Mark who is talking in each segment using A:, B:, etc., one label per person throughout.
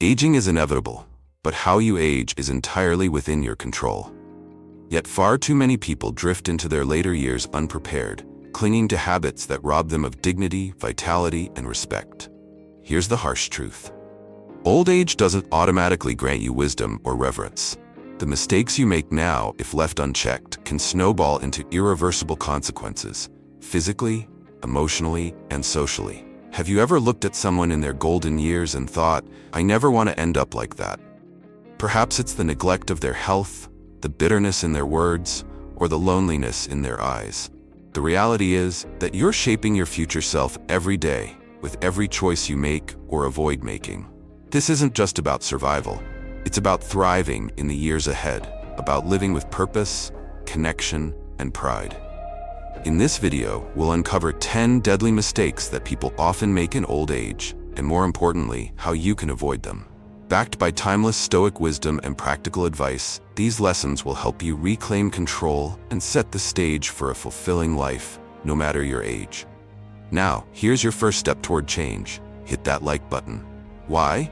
A: Aging is inevitable, but how you age is entirely within your control. Yet far too many people drift into their later years unprepared, clinging to habits that rob them of dignity, vitality, and respect. Here's the harsh truth. Old age doesn't automatically grant you wisdom or reverence. The mistakes you make now, if left unchecked, can snowball into irreversible consequences, physically, emotionally, and socially. Have you ever looked at someone in their golden years and thought, I never want to end up like that? Perhaps it's the neglect of their health, the bitterness in their words, or the loneliness in their eyes. The reality is that you're shaping your future self every day, with every choice you make or avoid making. This isn't just about survival. It's about thriving in the years ahead, about living with purpose, connection, and pride. In this video, we'll uncover 10 deadly mistakes that people often make in old age, and more importantly, how you can avoid them. Backed by timeless Stoic wisdom and practical advice, these lessons will help you reclaim control and set the stage for a fulfilling life, no matter your age. Now, here's your first step toward change. Hit that like button. Why?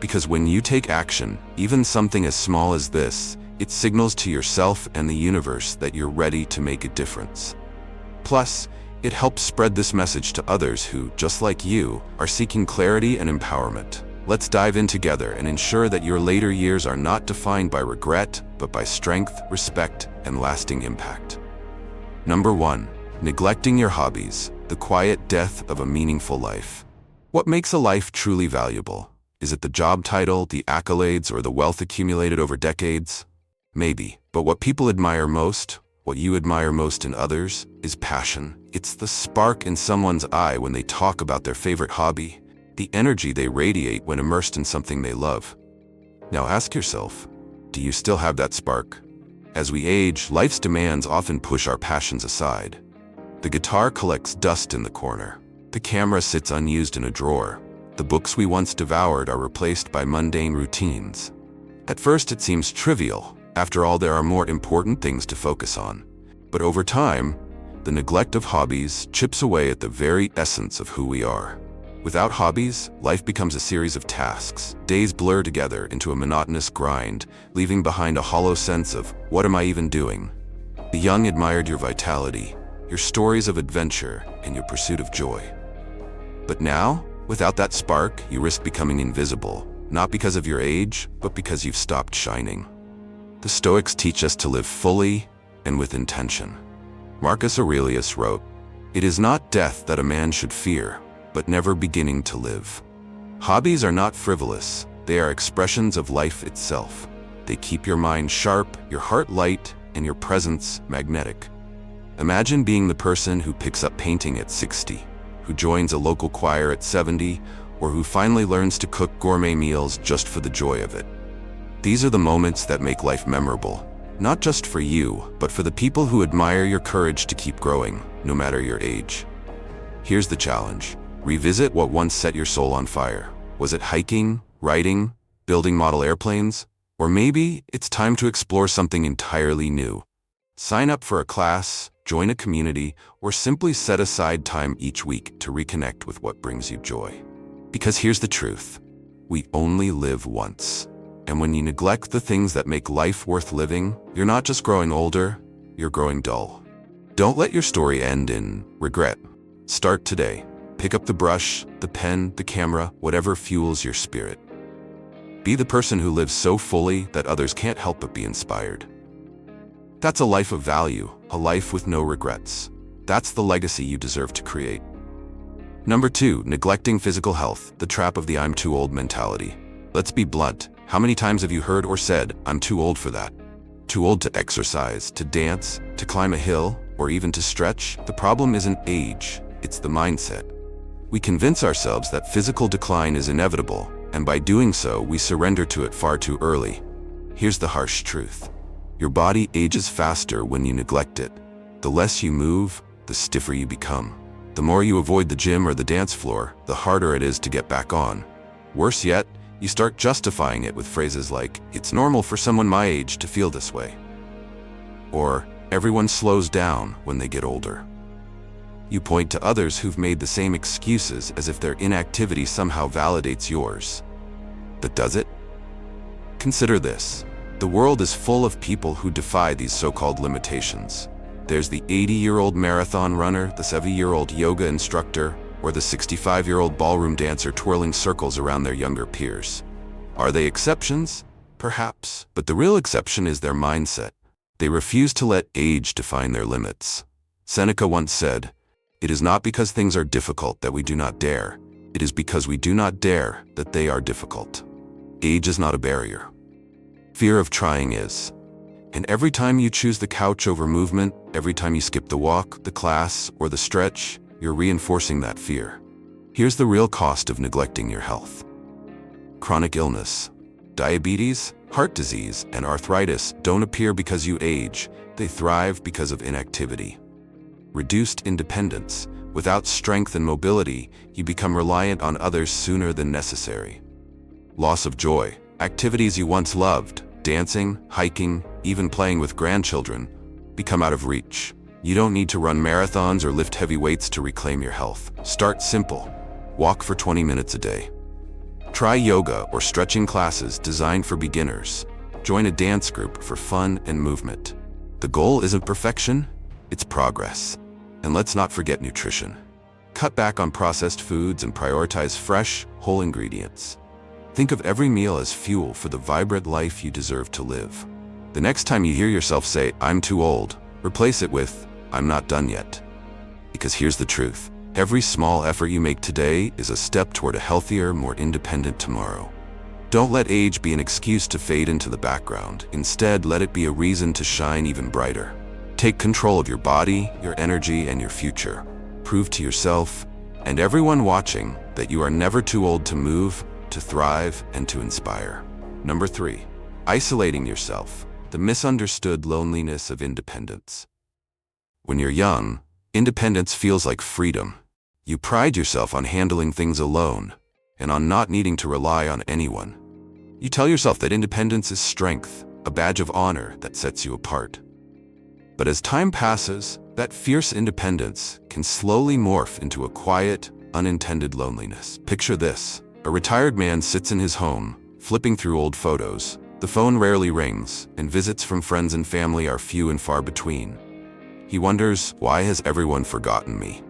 A: Because when you take action, even something as small as this, it signals to yourself and the universe that you're ready to make a difference. Plus, it helps spread this message to others who, just like you, are seeking clarity and empowerment. Let's dive in together and ensure that your later years are not defined by regret, but by strength, respect, and lasting impact. Number 1. Neglecting your hobbies, the quiet death of a meaningful life. What makes a life truly valuable? Is it the job title, the accolades, or the wealth accumulated over decades? Maybe, but what people admire most, what you admire most in others, is passion. It's the spark in someone's eye when they talk about their favorite hobby, the energy they radiate when immersed in something they love. Now ask yourself, do you still have that spark? As we age, life's demands often push our passions aside. The guitar collects dust in the corner. The camera sits unused in a drawer. The books we once devoured are replaced by mundane routines. At first it seems trivial. After all, there are more important things to focus on. But over time, the neglect of hobbies chips away at the very essence of who we are. Without hobbies, life becomes a series of tasks. Days blur together into a monotonous grind, leaving behind a hollow sense of, what am I even doing? The young admired your vitality, your stories of adventure, and your pursuit of joy. But now, without that spark, you risk becoming invisible, not because of your age, but because you've stopped shining. The Stoics teach us to live fully and with intention. Marcus Aurelius wrote, "It is not death that a man should fear, but never beginning to live." Hobbies are not frivolous, they are expressions of life itself. They keep your mind sharp, your heart light, and your presence magnetic. Imagine being the person who picks up painting at 60, who joins a local choir at 70, or who finally learns to cook gourmet meals just for the joy of it. These are the moments that make life memorable, not just for you, but for the people who admire your courage to keep growing, no matter your age. Here's the challenge. Revisit what once set your soul on fire. Was it hiking, writing, building model airplanes? Or maybe it's time to explore something entirely new. Sign up for a class, join a community, or simply set aside time each week to reconnect with what brings you joy. Because here's the truth. We only live once. And when you neglect the things that make life worth living, you're not just growing older, you're growing dull. Don't let your story end in regret. Start today. Pick up the brush, the pen, the camera, whatever fuels your spirit. Be the person who lives so fully that others can't help but be inspired. That's a life of value, a life with no regrets. That's the legacy you deserve to create. Number 2, neglecting physical health, the trap of the I'm too old mentality. Let's be blunt. How many times have you heard or said, I'm too old for that? Too old to exercise, to dance, to climb a hill, or even to stretch? The problem isn't age, it's the mindset. We convince ourselves that physical decline is inevitable, and by doing so, we surrender to it far too early. Here's the harsh truth. Your body ages faster when you neglect it. The less you move, the stiffer you become. The more you avoid the gym or the dance floor, the harder it is to get back on. Worse yet, you start justifying it with phrases like, it's normal for someone my age to feel this way. Or, everyone slows down when they get older. You point to others who've made the same excuses as if their inactivity somehow validates yours. But does it? Consider this. The world is full of people who defy these so-called limitations. There's the 80-year-old marathon runner, the 70-year-old yoga instructor, or the 65-year-old ballroom dancer twirling circles around their younger peers. Are they exceptions? Perhaps. But the real exception is their mindset. They refuse to let age define their limits. Seneca once said, "It is not because things are difficult that we do not dare. It is because we do not dare that they are difficult." Age is not a barrier. Fear of trying is. And every time you choose the couch over movement, every time you skip the walk, the class, or the stretch, you're reinforcing that fear. Here's the real cost of neglecting your health. Chronic illness. Diabetes, heart disease, and arthritis don't appear because you age, they thrive because of inactivity. Reduced independence. Without strength and mobility, you become reliant on others sooner than necessary. Loss of joy. Activities you once loved, dancing, hiking, even playing with grandchildren, become out of reach. You don't need to run marathons or lift heavy weights to reclaim your health. Start simple. Walk for 20 minutes a day. Try yoga or stretching classes designed for beginners. Join a dance group for fun and movement. The goal isn't perfection, it's progress. And let's not forget nutrition. Cut back on processed foods and prioritize fresh, whole ingredients. Think of every meal as fuel for the vibrant life you deserve to live. The next time you hear yourself say, "I'm too old," replace it with, "I'm not done yet." Because here's the truth. Every small effort you make today is a step toward a healthier, more independent tomorrow. Don't let age be an excuse to fade into the background. Instead, let it be a reason to shine even brighter. Take control of your body, your energy, and your future. Prove to yourself, and everyone watching, that you are never too old to move, to thrive, and to inspire. Number 3. Isolating yourself. The misunderstood loneliness of independence. When you're young, independence feels like freedom. You pride yourself on handling things alone, and on not needing to rely on anyone. You tell yourself that independence is strength, a badge of honor that sets you apart. But as time passes, that fierce independence can slowly morph into a quiet, unintended loneliness. Picture this. A retired man sits in his home, flipping through old photos. The phone rarely rings, and visits from friends and family are few and far between. He wonders, why has everyone forgotten me?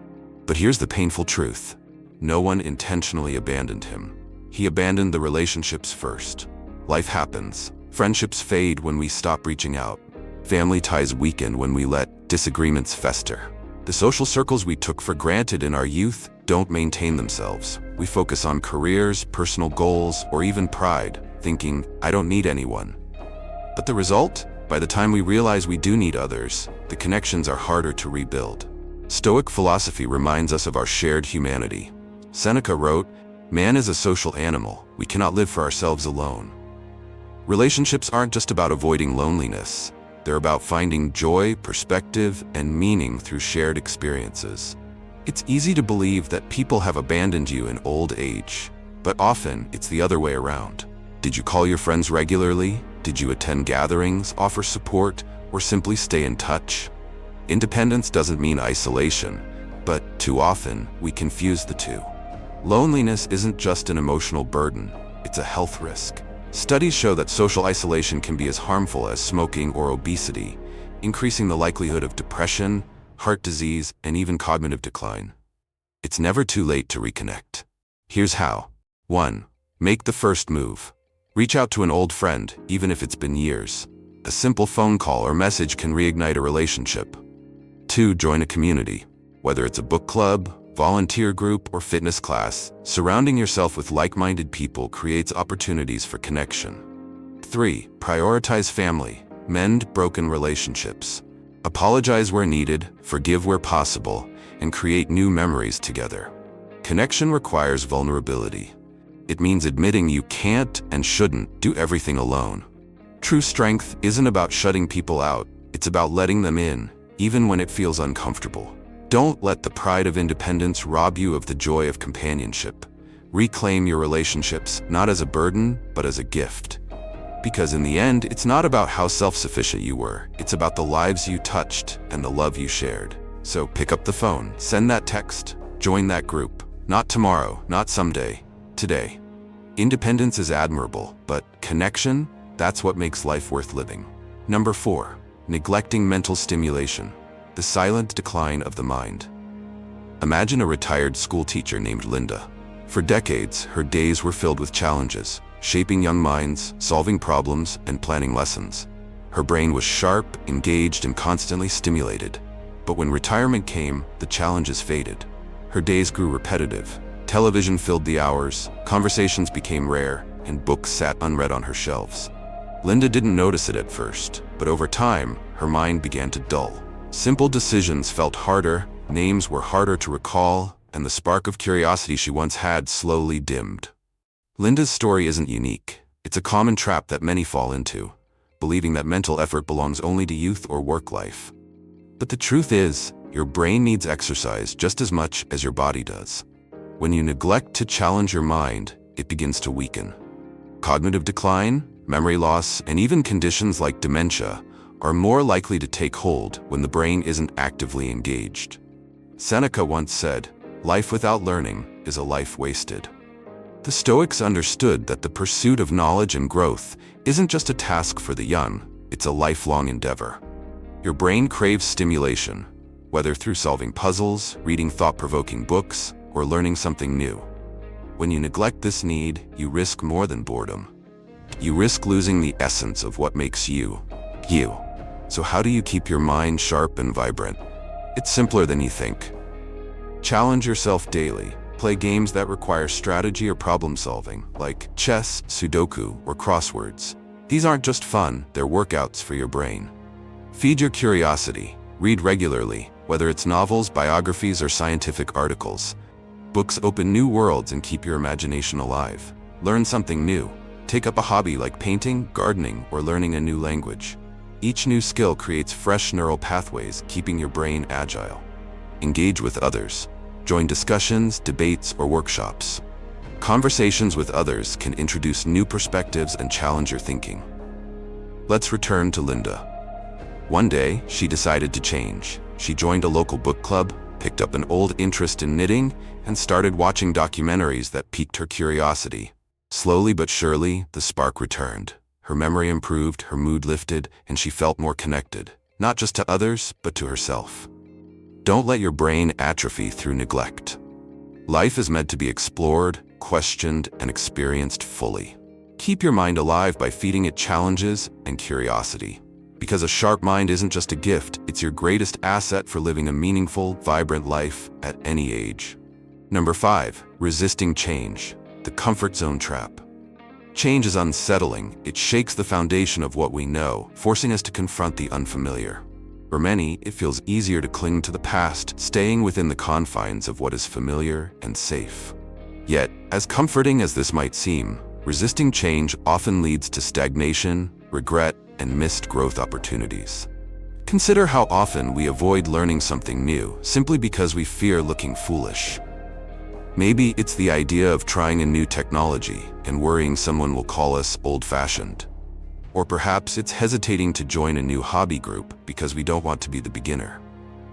A: But here's the painful truth. No one intentionally abandoned him. He abandoned the relationships first. Life happens. Friendships fade when we stop reaching out. Family ties weaken when we let disagreements fester. The social circles we took for granted in our youth don't maintain themselves. We focus on careers, personal goals, or even pride, thinking, "I don't need anyone." But the result? By the time we realize we do need others, the connections are harder to rebuild. Stoic philosophy reminds us of our shared humanity. Seneca wrote, "Man is a social animal. We cannot live for ourselves alone." Relationships aren't just about avoiding loneliness. They're about finding joy, perspective, and meaning through shared experiences. It's easy to believe that people have abandoned you in old age, but often it's the other way around. Did you call your friends regularly? Did you attend gatherings, offer support, or simply stay in touch? Independence doesn't mean isolation, but too often we confuse the two. Loneliness isn't just an emotional burden, it's a health risk. Studies show that social isolation can be as harmful as smoking or obesity, increasing the likelihood of depression, heart disease, and even cognitive decline. It's never too late to reconnect. Here's how. 1. Make the first move. Reach out to an old friend, even if it's been years. A simple phone call or message can reignite a relationship. 2. Join a community. Whether it's a book club, volunteer group, or fitness class, surrounding yourself with like-minded people creates opportunities for connection. 3. Prioritize family. Mend broken relationships. Apologize where needed, forgive where possible, and create new memories together. Connection requires vulnerability. It means admitting you can't and shouldn't do everything alone. True strength isn't about shutting people out, it's about letting them in, even when it feels uncomfortable. Don't let the pride of independence rob you of the joy of companionship. Reclaim your relationships, not as a burden, but as a gift. Because in the end, it's not about how self-sufficient you were, it's about the lives you touched and the love you shared. So pick up the phone, send that text, join that group. Not tomorrow, not someday, today. Independence is admirable, but connection, that's what makes life worth living. Number 4. Neglecting mental stimulation. The silent decline of the mind. Imagine a retired school teacher named Linda. For decades, her days were filled with challenges, shaping young minds, solving problems, and planning lessons. Her brain was sharp, engaged, and constantly stimulated. But when retirement came, the challenges faded. Her days grew repetitive. Television filled the hours, conversations became rare, and books sat unread on her shelves. Linda didn't notice it at first, but over time, her mind began to dull. Simple decisions felt harder, names were harder to recall, and the spark of curiosity she once had slowly dimmed. Linda's story isn't unique. It's a common trap that many fall into, believing that mental effort belongs only to youth or work life. But the truth is, your brain needs exercise just as much as your body does. When you neglect to challenge your mind, it begins to weaken. Cognitive decline, memory loss, and even conditions like dementia are more likely to take hold when the brain isn't actively engaged. Seneca once said, "Life without learning is a life wasted." The Stoics understood that the pursuit of knowledge and growth isn't just a task for the young, it's a lifelong endeavor. Your brain craves stimulation, whether through solving puzzles, reading thought-provoking books, or learning something new. When you neglect this need, you risk more than boredom. You risk losing the essence of what makes you, you. So how do you keep your mind sharp and vibrant? It's simpler than you think. Challenge yourself daily. Play games that require strategy or problem solving, like chess, Sudoku, or crosswords. These aren't just fun, they're workouts for your brain. Feed your curiosity. Read regularly, whether it's novels, biographies, or scientific articles. Books open new worlds and keep your imagination alive. Learn something new. Take up a hobby like painting, gardening, or learning a new language. Each new skill creates fresh neural pathways, keeping your brain agile. Engage with others. Join discussions, debates, or workshops. Conversations with others can introduce new perspectives and challenge your thinking. Let's return to Linda. One day, she decided to change. She joined a local book club, picked up an old interest in knitting, and started watching documentaries that piqued her curiosity. Slowly but surely, the spark returned. Her memory improved, her mood lifted, and she felt more connected, not just to others, but to herself. Don't let your brain atrophy through neglect. Life is meant to be explored, questioned, and experienced fully. Keep your mind alive by feeding it challenges and curiosity. Because a sharp mind isn't just a gift, it's your greatest asset for living a meaningful, vibrant life at any age. Number 5. Resisting change. The comfort zone trap. Change is unsettling. It shakes the foundation of what we know, forcing us to confront the unfamiliar. For many, it feels easier to cling to the past, staying within the confines of what is familiar and safe. Yet, as comforting as this might seem, resisting change often leads to stagnation, regret, and missed growth opportunities. Consider how often we avoid learning something new simply because we fear looking foolish. Maybe it's the idea of trying a new technology and worrying someone will call us old-fashioned. Or perhaps it's hesitating to join a new hobby group because we don't want to be the beginner.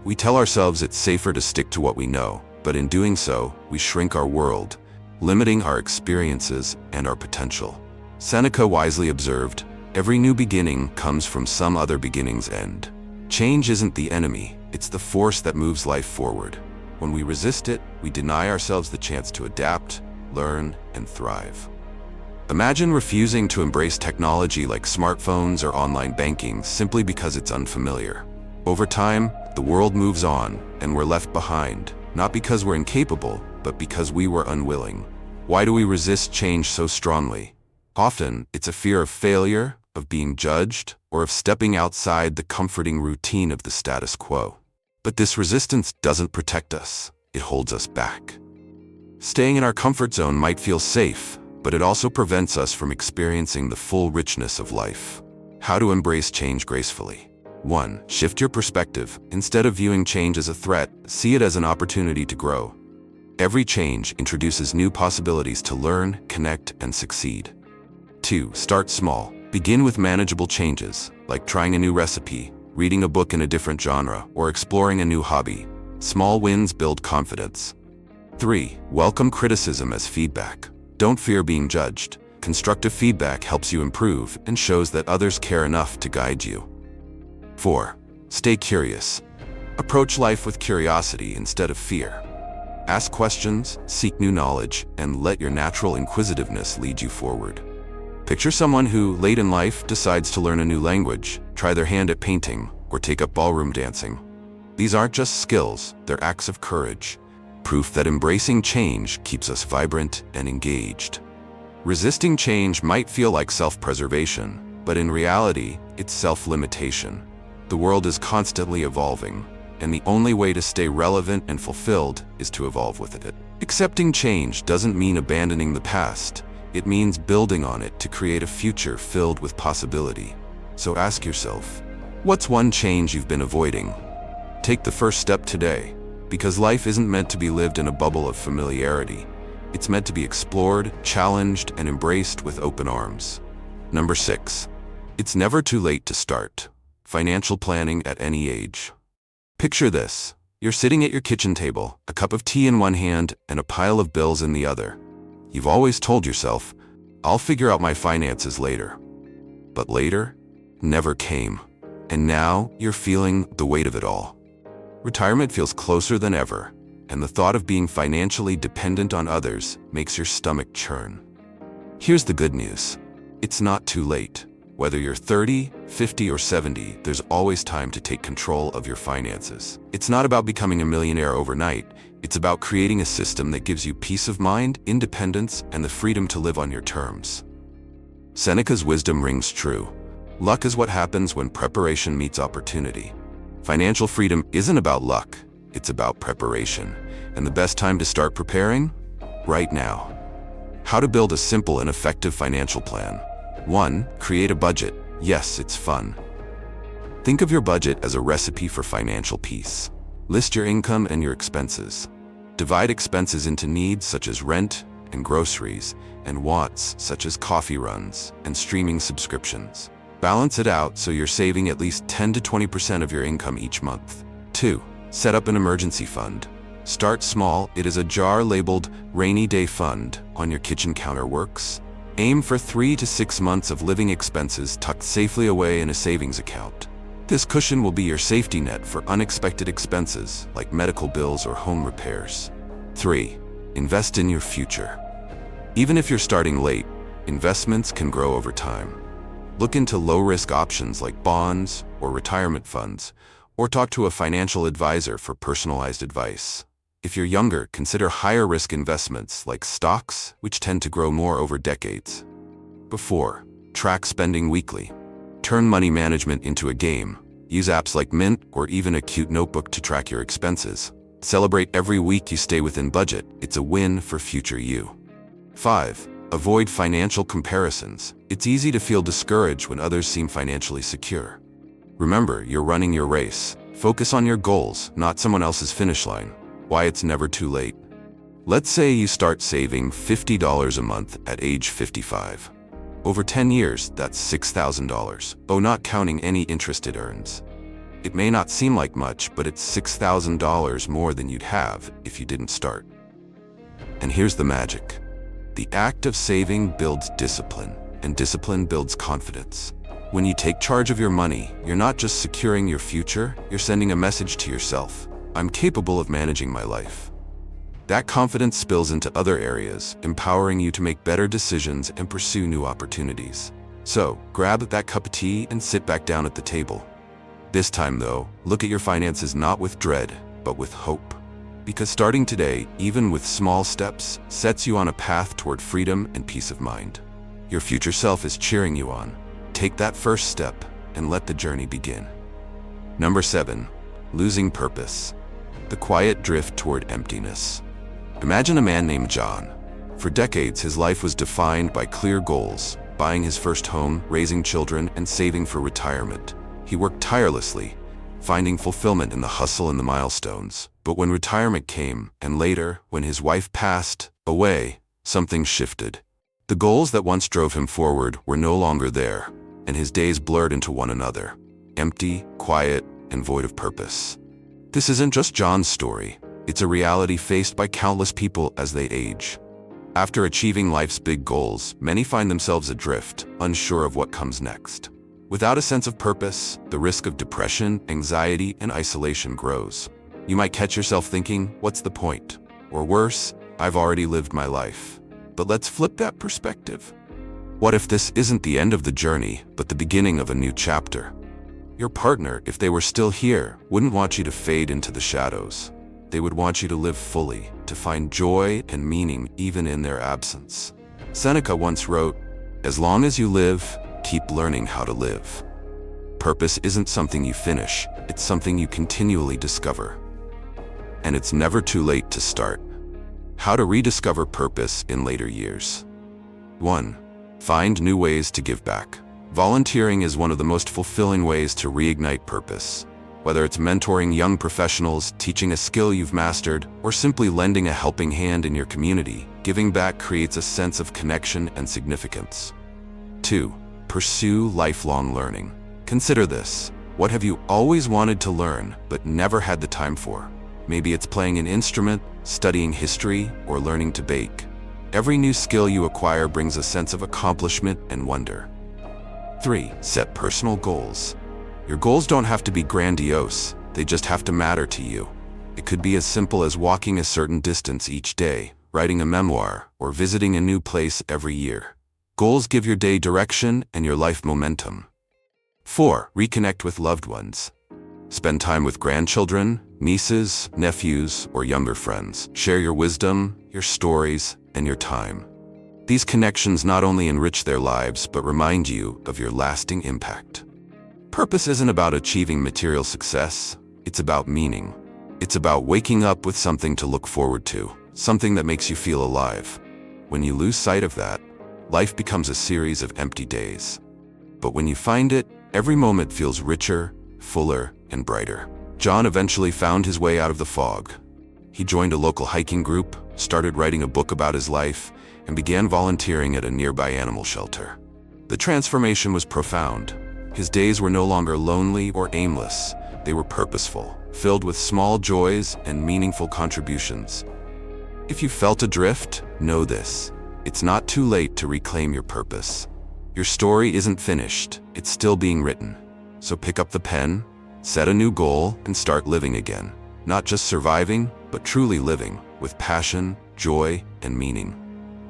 A: We tell ourselves it's safer to stick to what we know, but in doing so, we shrink our world, limiting our experiences and our potential. Seneca wisely observed, "Every new beginning comes from some other beginning's end." Change isn't the enemy, it's the force that moves life forward. When we resist it, we deny ourselves the chance to adapt, learn, and thrive. Imagine refusing to embrace technology like smartphones or online banking simply because it's unfamiliar. Over time, the world moves on, and we're left behind, not because we're incapable, but because we were unwilling. Why do we resist change so strongly? Often, it's a fear of failure, of being judged, or of stepping outside the comforting routine of the status quo. But this resistance doesn't protect us, it holds us back. Staying in our comfort zone might feel safe, but it also prevents us from experiencing the full richness of life. How to embrace change gracefully. 1. Shift your perspective. Instead of viewing change as a threat, see it as an opportunity to grow. Every change introduces new possibilities to learn, connect, and succeed. 2. Start small. Begin with manageable changes, like trying a new recipe, reading a book in a different genre, or exploring a new hobby. Small wins build confidence. 3. Welcome criticism as feedback. Don't fear being judged. Constructive feedback helps you improve and shows that others care enough to guide you. 4. Stay curious. Approach life with curiosity instead of fear. Ask questions, seek new knowledge, and let your natural inquisitiveness lead you forward. Picture someone who, late in life, decides to learn a new language, try their hand at painting, or take up ballroom dancing. These aren't just skills, they're acts of courage. Proof that embracing change keeps us vibrant and engaged. Resisting change might feel like self-preservation, but in reality, it's self-limitation. The world is constantly evolving, and the only way to stay relevant and fulfilled is to evolve with it. Accepting change doesn't mean abandoning the past. It means building on it to create a future filled with possibility. So ask yourself, what's one change you've been avoiding? Take the first step today, because life isn't meant to be lived in a bubble of familiarity. It's meant to be explored, challenged, and embraced with open arms. Number 6. It's never too late to start. Financial planning at any age. Picture this. You're sitting at your kitchen table, a cup of tea in one hand and a pile of bills in the other. You've always told yourself, I'll figure out my finances later. But later never came. And now you're feeling the weight of it all. Retirement feels closer than ever, and the thought of being financially dependent on others makes your stomach churn. Here's the good news. It's not too late. Whether you're 30, 50, or 70, there's always time to take control of your finances. It's not about becoming a millionaire overnight. It's about creating a system that gives you peace of mind, independence, and the freedom to live on your terms. Seneca's wisdom rings true. Luck is what happens when preparation meets opportunity. Financial freedom isn't about luck. It's about preparation. And the best time to start preparing? Right now. How to build a simple and effective financial plan. 1. Create a budget. Yes, it's fun. Think of your budget as a recipe for financial peace. List your income and your expenses. Divide expenses into needs such as rent and groceries, and wants such as coffee runs and streaming subscriptions. Balance it out so you're saving at least 10 to 20% of your income each month. 2. Set up an emergency fund. Start small. It is a jar labeled Rainy Day Fund on your kitchen counter works. Aim for 3 to 6 months of living expenses tucked safely away in a savings account. This cushion will be your safety net for unexpected expenses like medical bills or home repairs. 3. Invest in your future. Even if you're starting late, investments can grow over time. Look into low-risk options like bonds or retirement funds, or talk to a financial advisor for personalized advice. If you're younger, consider higher-risk investments like stocks, which tend to grow more over decades. 4. Track spending weekly. Turn money management into a game. Use apps like Mint or even a cute notebook to track your expenses. Celebrate every week you stay within budget. It's a win for future you. 5. Avoid financial comparisons. It's easy to feel discouraged when others seem financially secure. Remember, you're running your race. Focus on your goals, not someone else's finish line. Why it's never too late. Let's say you start saving $50 a month at age 55. Over 10 years, that's $6,000. Oh, not counting any interest it earns. It may not seem like much, but it's $6,000 more than you'd have if you didn't start. And here's the magic. The act of saving builds discipline, and discipline builds confidence. When you take charge of your money, you're not just securing your future, you're sending a message to yourself. I'm capable of managing my life. That confidence spills into other areas, empowering you to make better decisions and pursue new opportunities. So, grab that cup of tea and sit back down at the table. This time though, look at your finances not with dread, but with hope. Because starting today, even with small steps, sets you on a path toward freedom and peace of mind. Your future self is cheering you on. Take that first step and let the journey begin. Number 7. Losing purpose. The quiet drift toward emptiness. Imagine a man named John. For decades, his life was defined by clear goals, buying his first home, raising children, and saving for retirement. He worked tirelessly, finding fulfillment in the hustle and the milestones. But when retirement came, and later, when his wife passed away, something shifted. The goals that once drove him forward were no longer there, and his days blurred into one another, empty, quiet, and void of purpose. This isn't just John's story. It's a reality faced by countless people as they age. After achieving life's big goals, many find themselves adrift, unsure of what comes next. Without a sense of purpose, the risk of depression, anxiety, and isolation grows. You might catch yourself thinking, what's the point? Or worse, I've already lived my life. But let's flip that perspective. What if this isn't the end of the journey, but the beginning of a new chapter? Your partner, if they were still here, wouldn't want you to fade into the shadows. They would want you to live fully, to find joy and meaning even in their absence. Seneca once wrote, "As long as you live, keep learning how to live." Purpose isn't something you finish, it's something you continually discover. And it's never too late to start. How to rediscover purpose in later years. 1. Find new ways to give back. Volunteering is one of the most fulfilling ways to reignite purpose. Whether it's mentoring young professionals, teaching a skill you've mastered, or simply lending a helping hand in your community, giving back creates a sense of connection and significance. 2. Pursue lifelong learning. Consider this. What have you always wanted to learn but never had the time for? Maybe it's playing an instrument, studying history, or learning to bake. Every new skill you acquire brings a sense of accomplishment and wonder. 3. Set personal goals. Your goals don't have to be grandiose, they just have to matter to you. It could be as simple as walking a certain distance each day, writing a memoir, or visiting a new place every year. Goals give your day direction and your life momentum. 4. Reconnect with loved ones. Spend time with grandchildren, nieces, nephews, or younger friends. Share your wisdom, your stories, and your time. These connections not only enrich their lives, but remind you of your lasting impact. Purpose isn't about achieving material success, it's about meaning. It's about waking up with something to look forward to, something that makes you feel alive. When you lose sight of that, life becomes a series of empty days. But when you find it, every moment feels richer, fuller, and brighter. John eventually found his way out of the fog. He joined a local hiking group, started writing a book about his life, and began volunteering at a nearby animal shelter. The transformation was profound. His days were no longer lonely or aimless. They were purposeful, filled with small joys and meaningful contributions. If you felt adrift, know this. It's not too late to reclaim your purpose. Your story isn't finished, it's still being written. So pick up the pen, set a new goal, and start living again. Not just surviving, but truly living, with passion, joy, and meaning.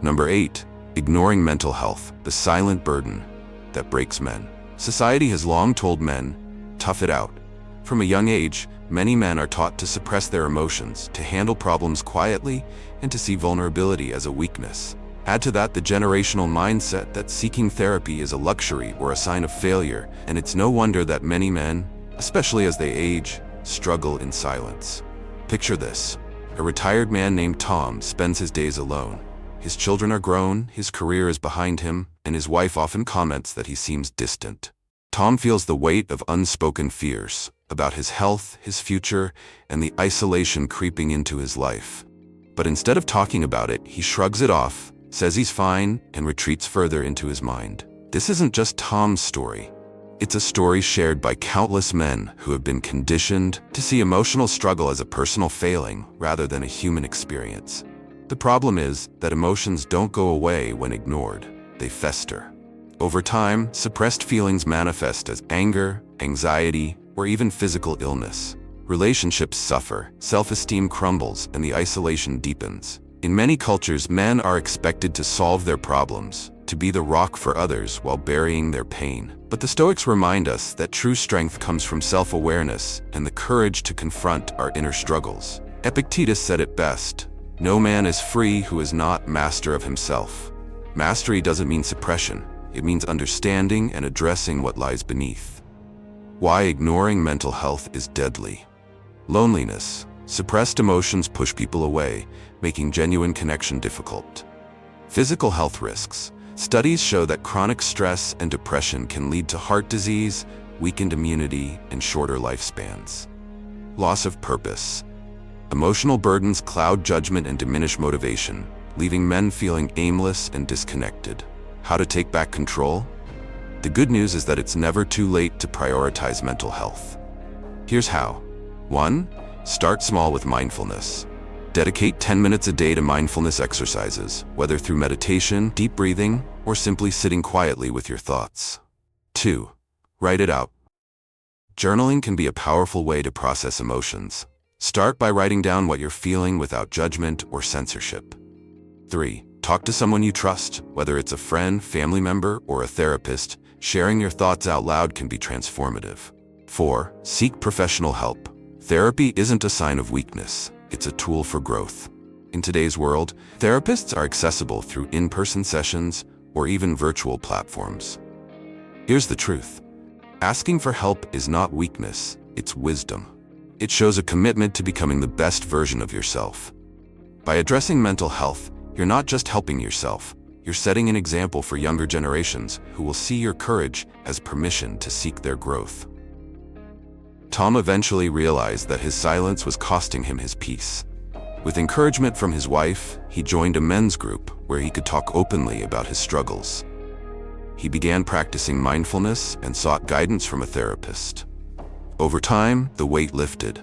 A: Number 8. Ignoring mental health, the silent burden that breaks men. Society has long told men, tough it out. From a young age, many men are taught to suppress their emotions, to handle problems quietly, and to see vulnerability as a weakness. Add to that the generational mindset that seeking therapy is a luxury or a sign of failure, and it's no wonder that many men, especially as they age, struggle in silence. Picture this. A retired man named Tom spends his days alone. His children are grown, his career is behind him, and his wife often comments that he seems distant. Tom feels the weight of unspoken fears about his health, his future, and the isolation creeping into his life. But instead of talking about it, he shrugs it off, says he's fine, and retreats further into his mind. This isn't just Tom's story. It's a story shared by countless men who have been conditioned to see emotional struggle as a personal failing rather than a human experience. The problem is that emotions don't go away when ignored. They fester. Over time, suppressed feelings manifest as anger, anxiety, or even physical illness. Relationships suffer, self-esteem crumbles, and the isolation deepens. In many cultures, men are expected to solve their problems, to be the rock for others while burying their pain. But the Stoics remind us that true strength comes from self-awareness and the courage to confront our inner struggles. Epictetus said it best, "No man is free who is not master of himself." Mastery doesn't mean suppression. It means understanding and addressing what lies beneath. Why ignoring mental health is deadly. Loneliness. Suppressed emotions push people away, making genuine connection difficult. Physical health risks. Studies show that chronic stress and depression can lead to heart disease, weakened immunity, and shorter lifespans. Loss of purpose. Emotional burdens cloud judgment and diminish motivation, leaving men feeling aimless and disconnected. How to take back control? The good news is that it's never too late to prioritize mental health. Here's how. 1. Start small with mindfulness. Dedicate 10 minutes a day to mindfulness exercises, whether through meditation, deep breathing, or simply sitting quietly with your thoughts. 2. Write it out. Journaling can be a powerful way to process emotions. Start by writing down what you're feeling without judgment or censorship. 3. Talk to someone you trust, whether it's a friend, family member, or a therapist. Sharing your thoughts out loud can be transformative. 4. Seek professional help. Therapy isn't a sign of weakness, it's a tool for growth. In today's world, therapists are accessible through in-person sessions or even virtual platforms. Here's the truth. Asking for help is not weakness, it's wisdom. It shows a commitment to becoming the best version of yourself. By addressing mental health, you're not just helping yourself, you're setting an example for younger generations who will see your courage as permission to seek their growth. Tom eventually realized that his silence was costing him his peace. With encouragement from his wife, he joined a men's group where he could talk openly about his struggles. He began practicing mindfulness and sought guidance from a therapist. Over time, the weight lifted.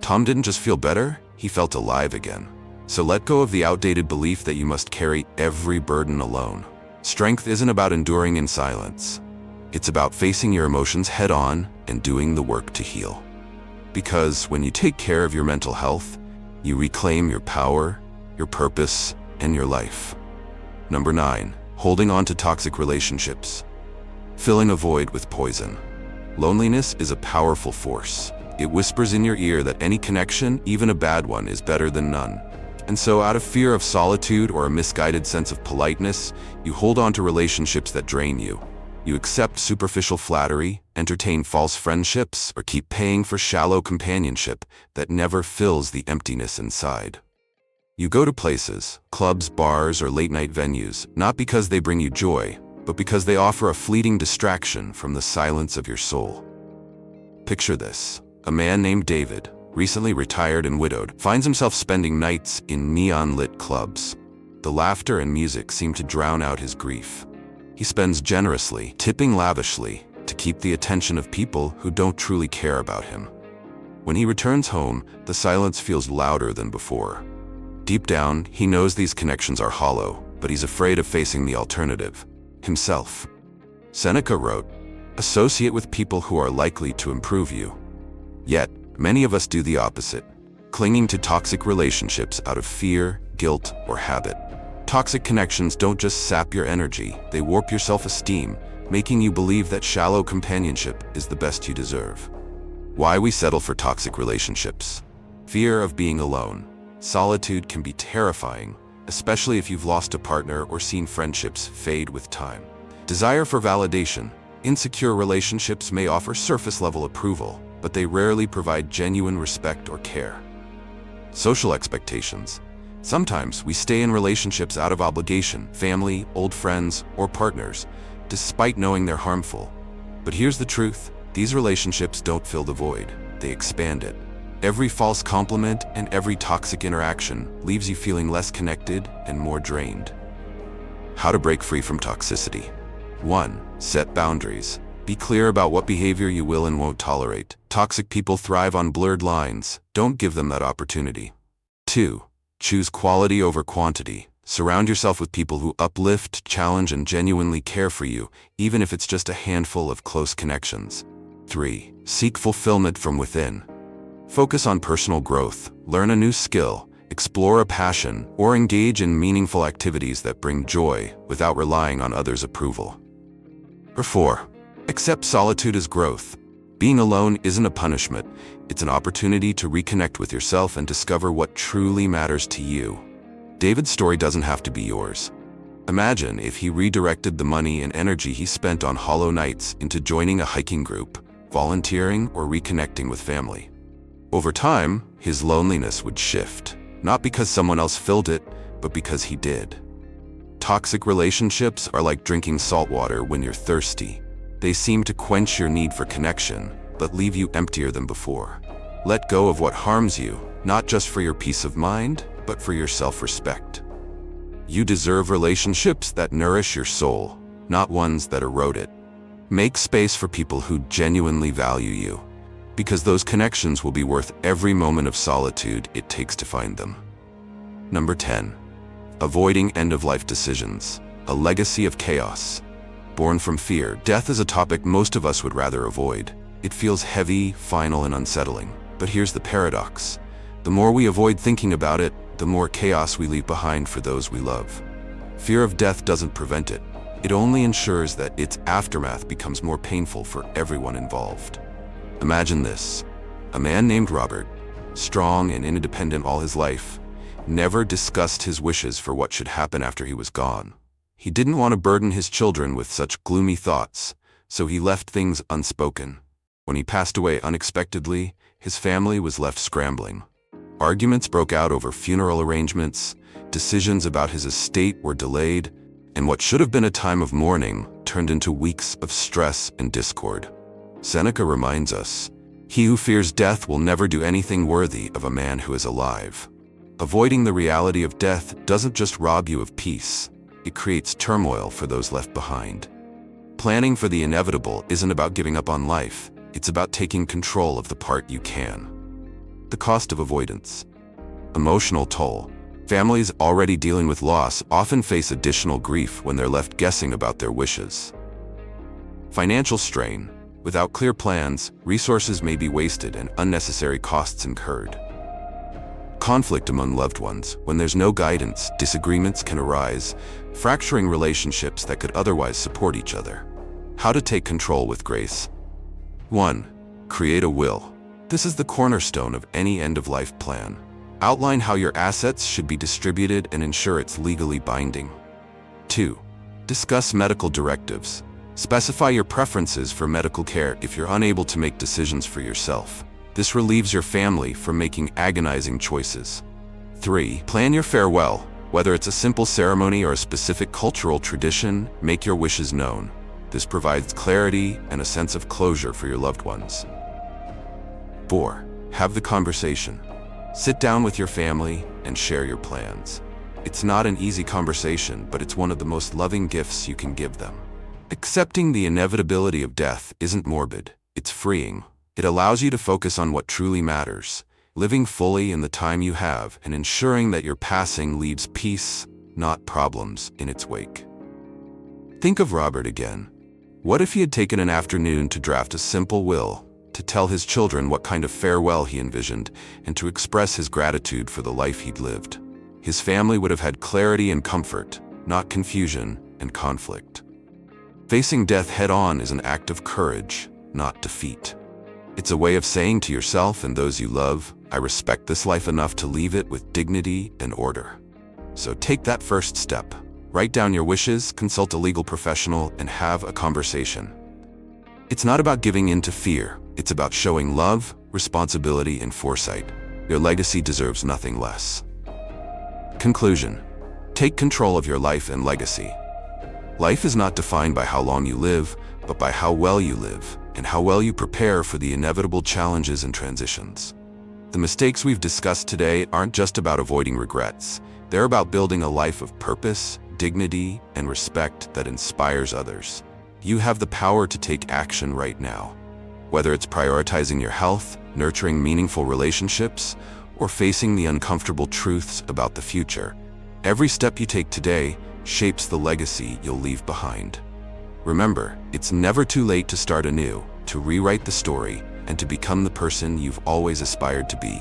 A: Tom didn't just feel better, he felt alive again. So let go of the outdated belief that you must carry every burden alone. Strength isn't about enduring in silence. It's about facing your emotions head on and doing the work to heal. Because when you take care of your mental health, you reclaim your power, your purpose, and your life. Number 9. Holding on to toxic relationships. Filling a void with poison. Loneliness is a powerful force. It whispers in your ear that any connection, even a bad one, is better than none. And so out of fear of solitude or a misguided sense of politeness, you hold on to relationships that drain you. You accept superficial flattery, entertain false friendships, or keep paying for shallow companionship that never fills the emptiness inside. You go to places, clubs, bars, or late-night venues, not because they bring you joy, but because they offer a fleeting distraction from the silence of your soul. Picture this. A man named David, recently retired and widowed, finds himself spending nights in neon-lit clubs. The laughter and music seem to drown out his grief. He spends generously, tipping lavishly, to keep the attention of people who don't truly care about him. When he returns home, the silence feels louder than before. Deep down, he knows these connections are hollow, but he's afraid of facing the alternative, himself. Seneca wrote, "Associate with people who are likely to improve you." Yet, many of us do the opposite, clinging to toxic relationships out of fear, guilt, or habit. Toxic connections don't just sap your energy, they warp your self-esteem, making you believe that shallow companionship is the best you deserve. Why we settle for toxic relationships? Fear of being alone. Solitude can be terrifying, especially if you've lost a partner or seen friendships fade with time. Desire for validation. Insecure relationships may offer surface-level approval, but they rarely provide genuine respect or care. Social expectations. Sometimes we stay in relationships out of obligation, family, old friends, or partners, despite knowing they're harmful. But here's the truth, these relationships don't fill the void, they expand it. Every false compliment and every toxic interaction leaves you feeling less connected and more drained. How to break free from toxicity. 1. Set boundaries. Be clear about what behavior you will and won't tolerate. Toxic people thrive on blurred lines. Don't give them that opportunity. 2. Choose quality over quantity. Surround yourself with people who uplift, challenge, and genuinely care for you, even if it's just a handful of close connections. 3. Seek fulfillment from within. Focus on personal growth, learn a new skill, explore a passion, or engage in meaningful activities that bring joy without relying on others' approval. 4. Accept solitude as growth. Being alone isn't a punishment, it's an opportunity to reconnect with yourself and discover what truly matters to you. David's story doesn't have to be yours. Imagine if he redirected the money and energy he spent on hollow nights into joining a hiking group, volunteering, or reconnecting with family. Over time, his loneliness would shift, not because someone else filled it, but because he did. Toxic relationships are like drinking salt water when you're thirsty. They seem to quench your need for connection, but leave you emptier than before. Let go of what harms you, not just for your peace of mind, but for your self-respect. You deserve relationships that nourish your soul, not ones that erode it. Make space for people who genuinely value you. because those connections will be worth every moment of solitude it takes to find them. Number 10. Avoiding end-of-life decisions, a legacy of chaos. Born from fear, death is a topic most of us would rather avoid. It feels heavy, final, and unsettling. But here's the paradox. The more we avoid thinking about it, the more chaos we leave behind for those we love. Fear of death doesn't prevent it. It only ensures that its aftermath becomes more painful for everyone involved. Imagine this. A man named Robert, strong and independent all his life, never discussed his wishes for what should happen after he was gone. He didn't want to burden his children with such gloomy thoughts, so he left things unspoken. When he passed away unexpectedly, his family was left scrambling. Arguments broke out over funeral arrangements, decisions about his estate were delayed, and what should have been a time of mourning turned into weeks of stress and discord. Seneca reminds us, "He who fears death will never do anything worthy of a man who is alive." Avoiding the reality of death doesn't just rob you of peace, it creates turmoil for those left behind. Planning for the inevitable isn't about giving up on life, it's about taking control of the part you can. The cost of avoidance. Emotional toll. Families already dealing with loss often face additional grief when they're left guessing about their wishes. Financial strain. Without clear plans, resources may be wasted and unnecessary costs incurred. Conflict among loved ones. When there's no guidance, disagreements can arise, fracturing relationships that could otherwise support each other. How to take control with grace. 1. Create a will. This is the cornerstone of any end-of-life plan. Outline how your assets should be distributed and ensure it's legally binding. 2. Discuss medical directives. Specify your preferences for medical care if you're unable to make decisions for yourself. This relieves your family from making agonizing choices. 3. Plan your farewell. Whether it's a simple ceremony or a specific cultural tradition, make your wishes known. This provides clarity and a sense of closure for your loved ones. 4. Have the conversation. Sit down with your family and share your plans. It's not an easy conversation, but it's one of the most loving gifts you can give them. Accepting the inevitability of death isn't morbid, it's freeing. It allows you to focus on what truly matters, living fully in the time you have and ensuring that your passing leaves peace, not problems, in its wake. Think of Robert again. What if he had taken an afternoon to draft a simple will, to tell his children what kind of farewell he envisioned, and to express his gratitude for the life he'd lived? His family would have had clarity and comfort, not confusion and conflict. Facing death head-on is an act of courage, not defeat. It's a way of saying to yourself and those you love, I respect this life enough to leave it with dignity and order. So take that first step. Write down your wishes, consult a legal professional, and have a conversation. It's not about giving in to fear. It's about showing love, responsibility, and foresight. Your legacy deserves nothing less. Conclusion. Take control of your life and legacy. Life is not defined by how long you live, but by how well you live, and how well you prepare for the inevitable challenges and transitions. The mistakes we've discussed today aren't just about avoiding regrets. They're about building a life of purpose, dignity, and respect that inspires others. You have the power to take action right now. Whether it's prioritizing your health, nurturing meaningful relationships, or facing the uncomfortable truths about the future, every step you take today shapes the legacy you'll leave behind. Remember, it's never too late to start anew, to rewrite the story, and to become the person you've always aspired to be.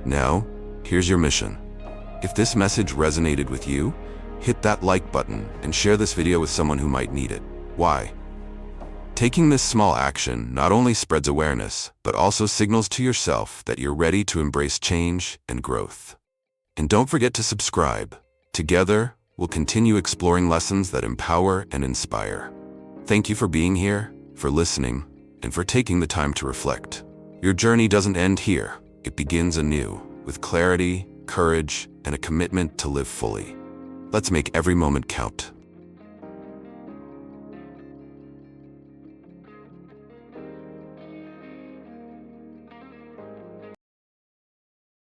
A: Now, here's your mission. If this message resonated with you, hit that like button and share this video with someone who might need it. Why? Taking this small action not only spreads awareness, but also signals to yourself that you're ready to embrace change and growth. And don't forget to subscribe. Together, we'll continue exploring lessons that empower and inspire. Thank you for being here, for listening, and for taking the time to reflect. Your journey doesn't end here. It begins anew, with clarity, courage, and a commitment to live fully. Let's make every moment count.